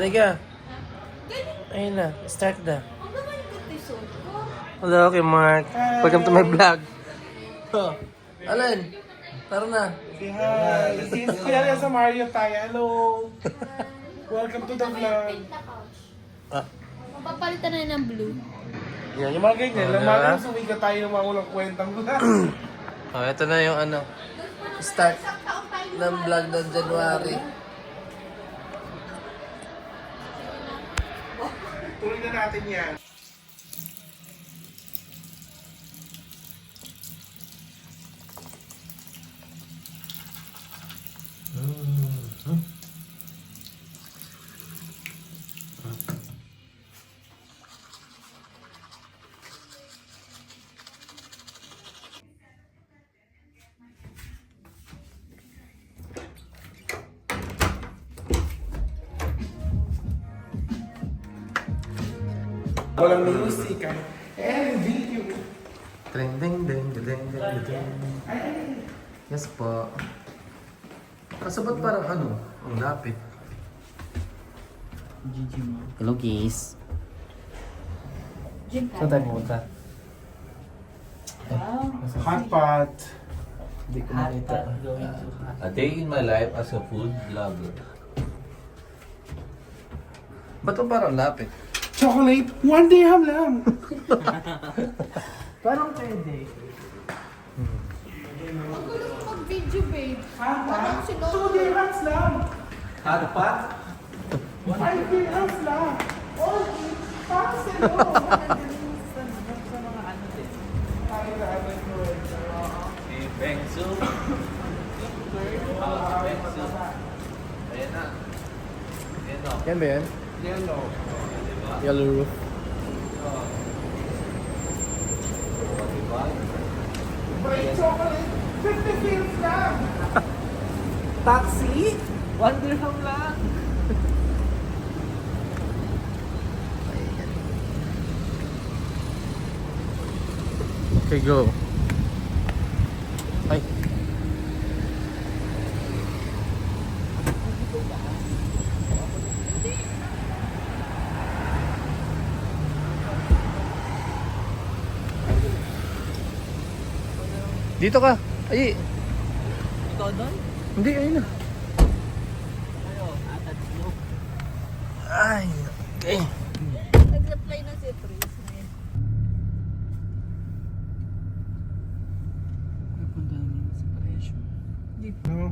Dali ka. Ayun na, start na. Ang naman yung episode ko. Hello, okay, Mark. Welcome to my vlog. Oh, Alan, tara na. Hi! Since kuya sa Mario tayo, hello! Welcome to the vlog. Pink na couch. Ah, Mapapalitan na yun ng blue. Yan, yung mga ganyan. Lamagang sumiga tayo ng mga walang kwentang vlog. oh, ito na yung ano, start ng vlog ng January. Tuloy na natin yan. Walang music ah. video. Ding, ding, ding, ding, ding, ding, ding. Yes po. Kaso ba't parang ano, ang lapit? Hello guys. Saan tayo pumunta? Hot pot. Hindi ko makita. A day in my life as a food vlogger. Ba't ba parang lapit? Chocolate, 1 dirham lang. Parang pwede. Ang gulo mo mag-video, babe. Hot Parang pot, si 2 Lolo. dirhams lang. Hot pot? 5 dirhams lang. Oh, parang sila. Si Bengsu. Bengsu. Ayan na. Ayan o. Yan ba yan? Yellow. Yellow roof. Diba? Bright chocolate, 50 pills lang. Taxi? 1 dirham lang. Okay, go. Ay. Dito ka. Ay. Ikaw doon? Hindi, ayun na. Ano? Atat mo. Ay, okay. Nag-reply na si Tris. Napunta namin sa presyo. No?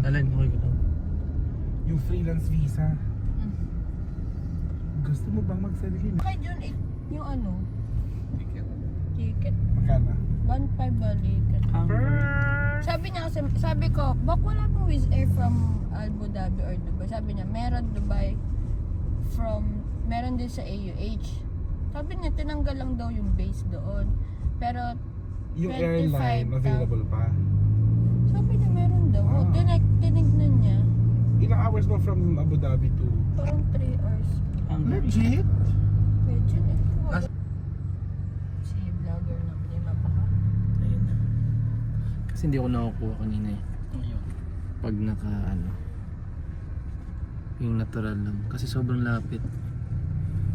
Alan, okay ko daw. Yung freelance visa. Gusto mo bang mag-selfie? Kay John, yung ano, ticket. Magkano? 1.5 balikan. Sabi niya kasi, sabi ko, bak wala pong Wizz Air from Abu Dhabi or Dubai. Sabi niya, meron Dubai meron din sa AUH. Sabi niya, tinanggal lang daw yung base doon. Pero, Yung 25 airline, available pa. sabi niya, meron daw. O, tinignan niya, Ilang hours ba from Abu Dhabi to? parang 3 hours. Legit? Medyo eh. Si vlogger naman yung mapaka. Ayun na. Kasi hindi ako nakukuha kanina eh. Pag naka ano. Yung natural lang. Kasi sobrang lapit.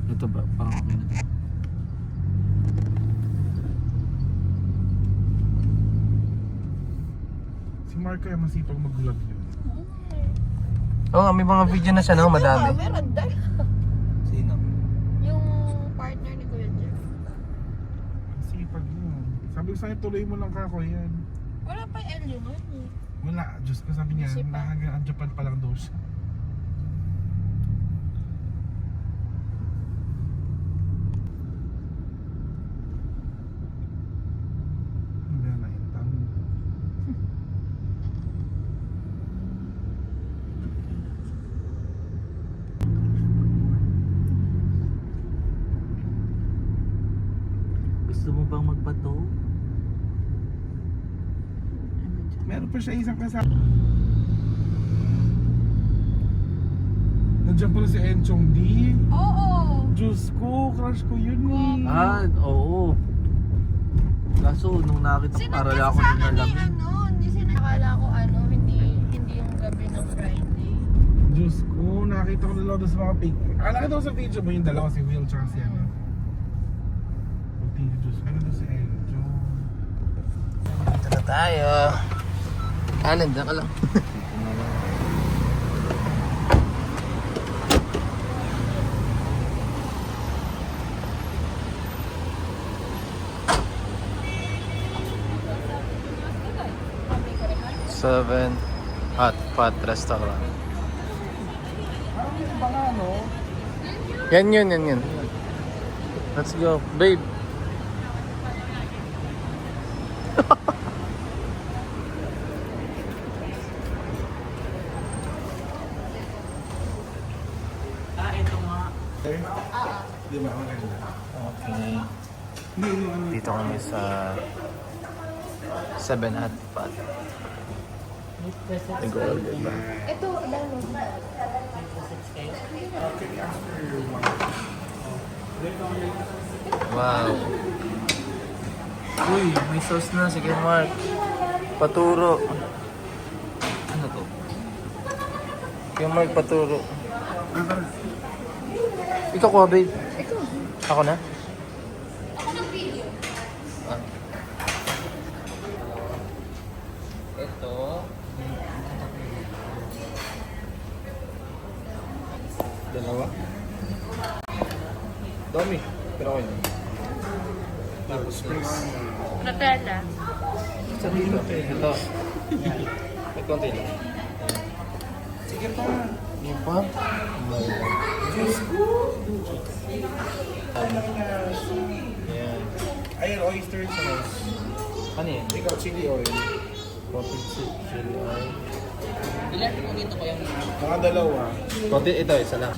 Ito ba? Parang okay na to. Si Mark kaya masipag mag-vlog yun. Oo nga, may mga video na siya no, madami. Meron dahil. Sino? Yung partner ni Kuya Jeff. Masipag yun. Sabi ko sa'yo, tuloy mo lang kako yan. Wala pa yung LU man eh. Wala, Diyos ko sabi niya, Kasi pa. nahagaan Japan pa lang daw siya. Hindi na naintang. Gusto mo bang magpato? Meron pa siya isang kasama. Nandiyan pala si Enchong D. Oo. Diyos ko, crush ko yun eh. Ah, oo. Kaso nung nakita ko, para lang ako Sinabi sa akin nalamin. ano, hindi akala ko ano, hindi yung gabi ng Friday. Diyos ko, nakita ko na lang doon sa mga pig. Nakita ko sa video mo yung dalawa, si Will tsaka si ano. Diyos ko, ano doon si Enjo? Dito na tayo. Kanan, dyan ka lang. Seven Hot Pot Restaurant. Yan yun. Let's go, babe. Ito nga. Di ba? Maganda. Okay. Hindi, yung ano. Dito kami sa Seven Hot Pot. Nag-order ba? Ito, dalo. Okay, after one. Wow. Uy, may sauce na. Sige, Mark. Paturo. Ano to? Yung Mark, paturo. Ikaw kuha, babe. Ito. Ako na? Ito. Dalawa? Dami. Pero ako yun. Tapos please. Nutella. Sa dito. Ito. May konti lang. Sige pa. Yung pa? Diyos ko. Yan. Ayun, oyster sauce. Ano yan? Ikaw, chili oil. Coffee chili oil. Ilan po dito ko yung Mga dalawa. Konti, ito, isa lang.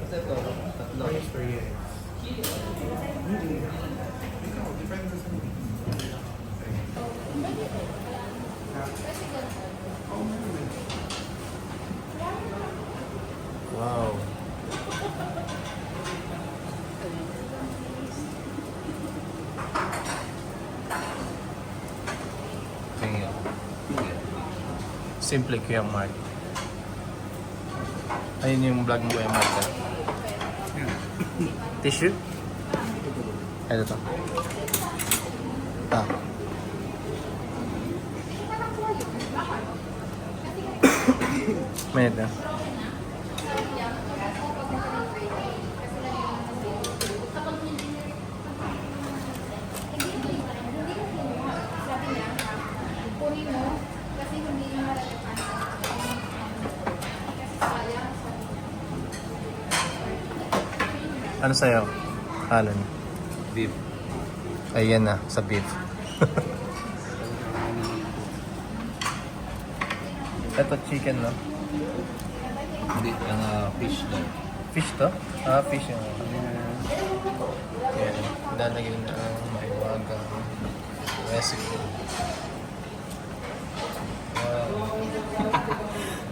Ito, tatlo. Oyster, yes. Ikaw, depende sa mga. Wow. Tingin. Simple Kuya Mark. Ayun yung vlog mo Kuya Mark. Tissue? Ito to. Ah. Minute na. Ano sa'yo? Alan? Beef. Ayan na, sa beef. Ito chicken, no? Hindi, yung fish daw. Fish to? Ah, fish yung... Yan. Lalagyan na ang maiwagang recipe. Wow.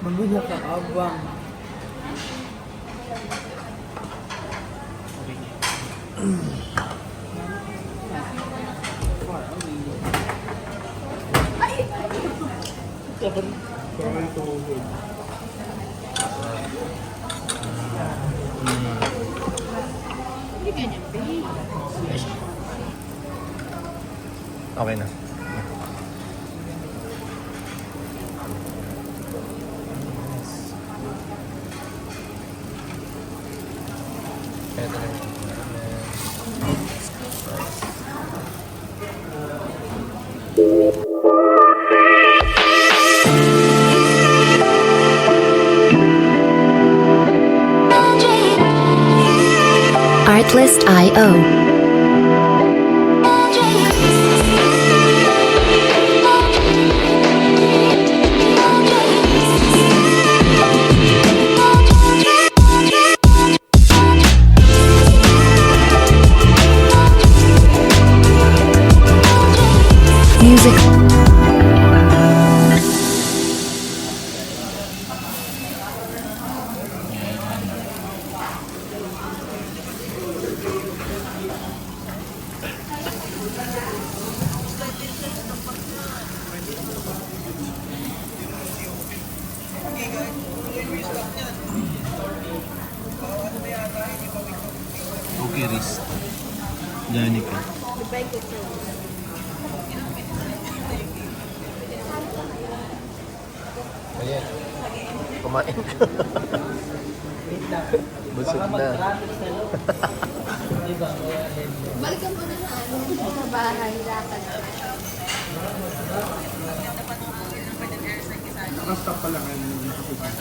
Magulo ka abang. Parang tuhod. Hindi ganyan, babe. Okay na. Ito na yung Artlist.io. Music. Okay, Riz. Janica. Ayan. Kumain ka. Busog na. Balikan mo na sa bahay. Lakad. Nakastop pala kayo nung nakapagod.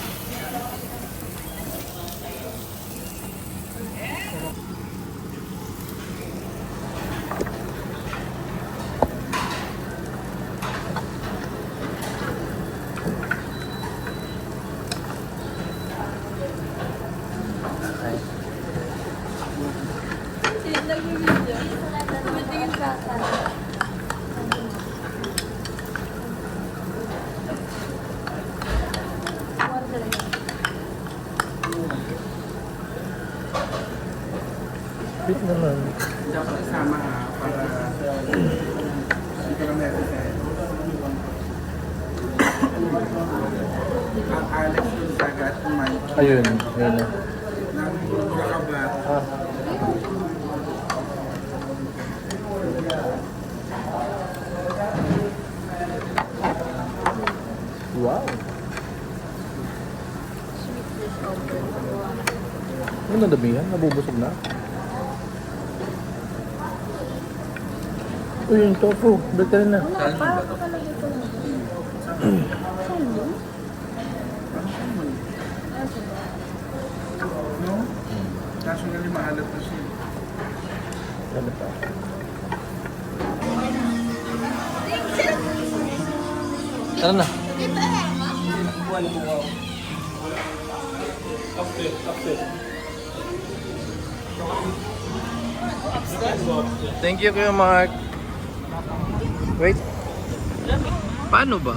Tumitingin sa akin. Bit naman. Dapat isama ha, para hindi ka lang necessary. Ang Alex yung sagat kumain Ayun, yun na. ng Bulacabat. Ah. Wow. Ano na damihan? Nabubusog na? Uy, yung tofu. Balik ka rin na. No? Kaso nga maalat na siya. Ano pa? Tara na. Thank you, Kuya Mark. Wait. Paano ba?